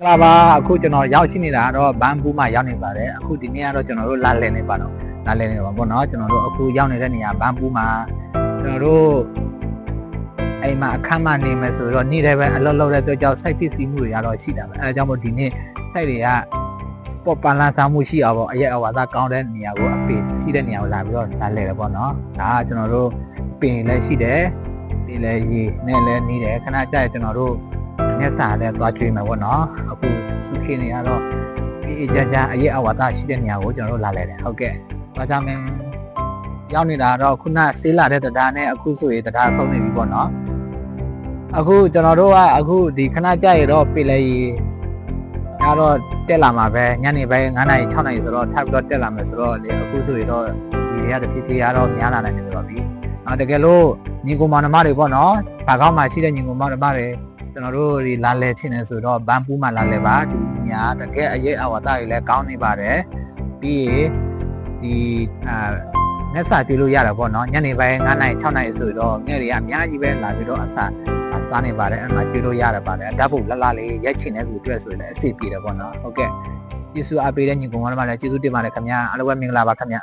လာပါအခုကျွန်တော်ရောက်ရှိနေတာတော့ဘန်ပူးမှာရောက်နေပါတယ်အခုဒီနေ့ကတော့ကျွန်တော်တို့လာလည်နေပါတော့လာလည်နေပါပေါ့နော်ကျွန်တော်တို့အခုရောက်နေတဲ့နေရာဘန်ပူးမှာကျွန်တော်တို့အိမ်မှာအခမ်းမနေမယ်ဆိုတော့နေ့တိုင်းပဲအလုပ်လုပ်တဲ့အတွက်ကြောင့်စိုက်ပစ္စည်းမှုတွေကတော့ရှိတာပဲအဲဒါကြောင့်မို့ဒီနေ့စိုက်တွေကပေါ်ပန်လာစားမှုရှိအောင်ပေါ့အရက်အဝါသားကောင်းတဲ့နေရာကိုအပေရှိတဲ့နေရာကိုလာပြီးတော့လာလည်တယ်ပေါ့နော်ဒါကကျွန်တော်တို့ပင်လည်းရှိတယ်ဒီလည်းရေနဲ့လည်းနေတယ်ခဏကြာကျွန်တော်တို့မျက်စာလည်းသွားကြည့်မယ်ပေါ့နော်အခုစုခင်းနေရတော့အေးကြကြအရက်အဝါသားရှိတဲ့နေရာကိုကျွန်တော်တို့လာလဲတယ်ဟုတ်ကဲ့ဘာကြောင့်လဲရောက်နေတာတော့ခုနဆေးလာတဲ့တရားနဲ့အခုဆိုရင်တရားဆုံးနေပြီပေါ့နော်အခုကျွန်တော်တို့ကအခုဒီခဏကြာရတော့ပြေးလဲရတော့တက်လာမှာပဲညနေပိုင်း9နာရီ6နာရီဆိုတော့ထပ်ပြီးတော့တက်လာမယ်ဆိုတော့လေအခုဆိုရင်တော့ဒီရတဲ့ဖြည်းဖြည်းရတော့များလာနိုင်တယ်ဆိုတော့ပြီတကယ်လို့ညီကောင်မောင်နှမတွေပေါ့နော်ဘာကောင်းမှရှိတဲ့ညီကောင်မောင်နှမတွေကျွန်တော်တို့ဒီလာလဲချင်းနေဆိုတော့ဘန်ပူးမှာလာလဲပါဒီညာတကယ်အရေးအဝါသားတွေလည်းကောင်းနေပါတယ်ပြီးရင်ဒီမျက်စာတွေ့လို့ရတာပေါ့နော်ညနေပိုင်း9နာရီ6နာရီဆိုတော့ငှက်တွေကအများကြီးပဲလာပြီးတော့အစားနေပါတယ်အဲ့မှာတွေ့လို့ရတာပါတယ်ဓာတ်ပုံလှလှလေးရိုက်ချင်တဲ့လူတွေ့ဆိုရင်လည်းအစီပြေတယ်ပေါ့နော်ဟုတ်ကဲ့ကျေးဇူးအားပေးတဲ့ညီကောင်မောင်နှမလည်းကျေးဇူးတင်ပါတယ်ခင်ဗျာအားလုံးပဲမင်္ဂလာပါခင်ဗျာ